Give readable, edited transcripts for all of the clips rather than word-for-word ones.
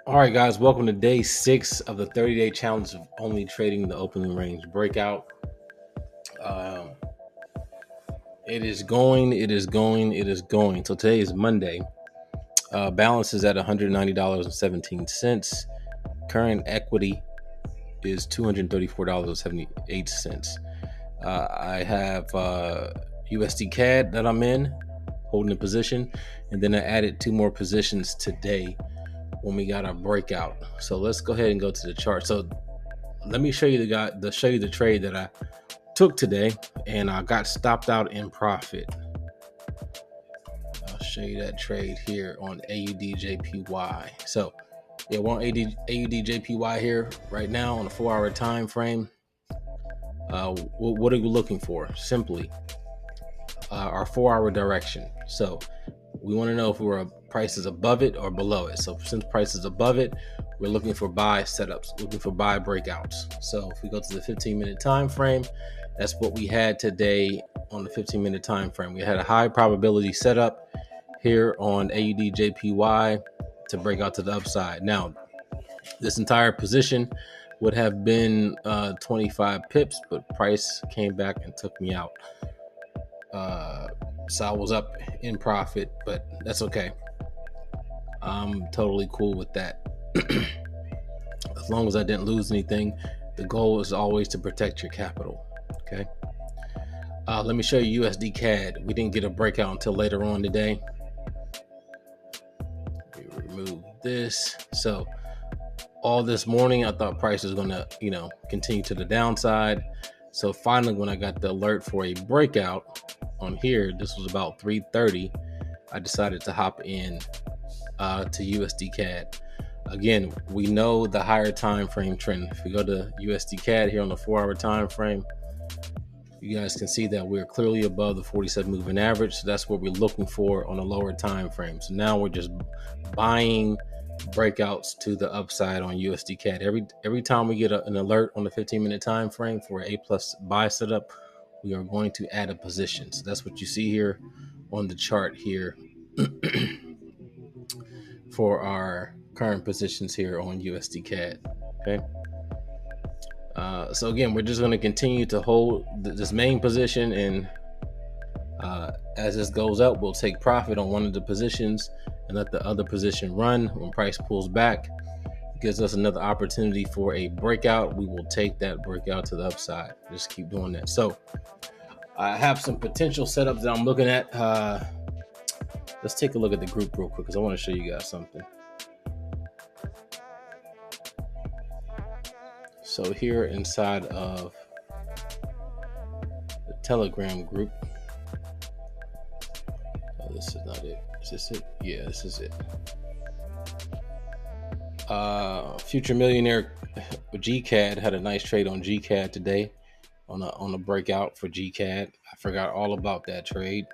All right, guys, welcome to day 6 of the 30-day challenge of only trading the opening range breakout. Um, it is going. So today is Monday. Balance is at $190.17. Current equity is $234.78. I have USD CAD that I'm in, holding a position, and then I added 2 more positions today when we got our breakout. So let's go ahead and go to the chart. So let me show you the trade that I took today, and I got stopped out in profit. I'll show you that trade here on AUDJPY. So yeah, we're on AUDJPY here right now on a 4-hour time frame. What are we looking for? Simply our 4-hour direction. So we want to know if we're price is above it or below it. So since price is above it, we're looking for buy setups, looking for buy breakouts. So if we go to the 15-minute time frame, that's what we had today on the 15-minute time frame. We had a high probability setup here on AUDJPY to break out to the upside. Now, this entire position would have been 25 pips, but price came back and took me out. So I was up in profit, but that's okay. I'm totally cool with that. As long as I didn't lose anything, the goal is always to protect your capital. Okay. Let me show you USD CAD. We didn't get a breakout until later on today. We remove this. So all this morning, I thought price was going to, continue to the downside. So finally, when I got the alert for a breakout on here, this was about 3:30, I decided to hop in to USD CAD. Again, we know the higher time frame trend. If we go to USD CAD here on the 4-hour time frame, you guys can see that we're clearly above the 47 moving average. So that's what we're looking for on a lower time frame. So now we're just buying breakouts to the upside on USD CAD. Every time we get an alert on the 15-minute time frame for an A+ buy setup, we are going to add a position. So that's what you see here on the chart here for our current positions here on USD CAD. Okay. So again, we're just going to continue to hold this main position, and as this goes up, we'll take profit on one of the positions and let the other position run. When price pulls back, it gives us another opportunity for a breakout. We will take that breakout to the upside. Just keep doing that. So I have some potential setups that I'm looking at. Let's take a look at the group real quick because I want to show you guys something. So here inside of the Telegram group, this is not it. Is this it? Yeah, this is it. Future Millionaire GCAD had a nice trade on GCAD today on a breakout for GCAD. I forgot all about that trade.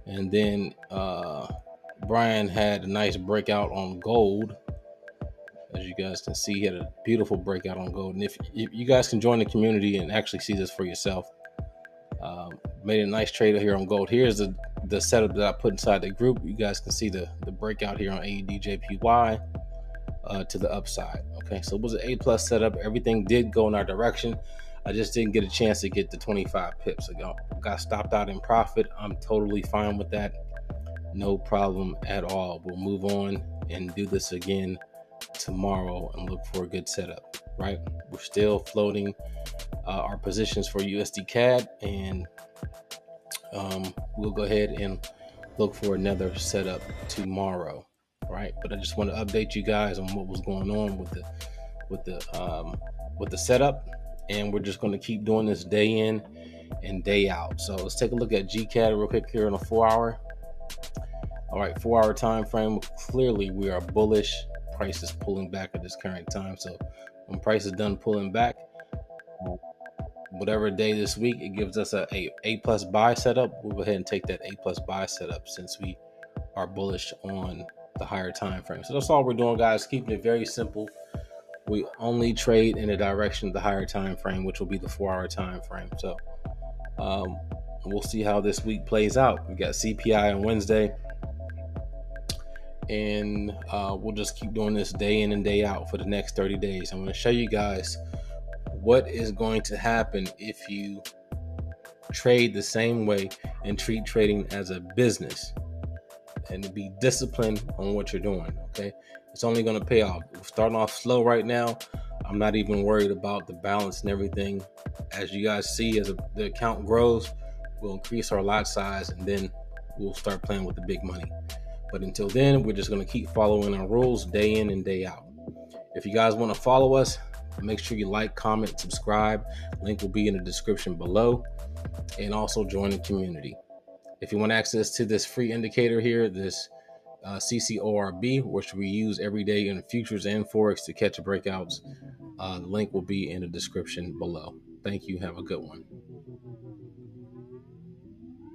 And then Brian had a nice breakout on gold. As you guys can see, he had a beautiful breakout on gold. And if you guys can join the community and actually see this for yourself, made a nice trade here on gold. Here's the setup that I put inside the group. You guys can see the breakout here on AUDJPY to the upside. Okay, so it was an A+ setup. Everything did go in our direction. I just didn't get a chance to get the 25 pips. I got stopped out in profit. I'm totally fine with that. No problem at all. We'll move on and do this again tomorrow and look for a good setup. Right, we're still floating our positions for USD CAD, and we'll go ahead and look for another setup tomorrow. Right, but I just want to update you guys on what was going on with the setup, and we're just going to keep doing this day in and day out. So let's take a look at GCAD real quick here on a 4-hour. All right, 4-hour time frame. Clearly, we are bullish. Price is pulling back at this current time. So when price is done pulling back, whatever day this week, it gives us a A+ buy setup. We'll go ahead and take that A+ buy setup since we are bullish on the higher time frame. So that's all we're doing, guys. Keeping it very simple. We only trade in the direction of the higher time frame, which will be the 4-hour time frame. So we'll see how this week plays out. We got CPI on Wednesday. and we'll just keep doing this day in and day out for the next 30 days. I'm going to show you guys what is going to happen if you trade the same way and treat trading as a business, and be disciplined on what you're doing. Okay, it's only going to pay off. We're starting off slow right now. I'm not even worried about the balance and everything. As you guys see, as the account grows, we'll increase our lot size, and then we'll start playing with the big money. But until then, we're just going to keep following our rules day in and day out. If you guys want to follow us, make sure you like, comment, subscribe. Link will be in the description below. And also join the community. If you want access to this free indicator here, this CCORB, which we use every day in futures and forex to catch breakouts, the link will be in the description below. Thank you. Have a good one.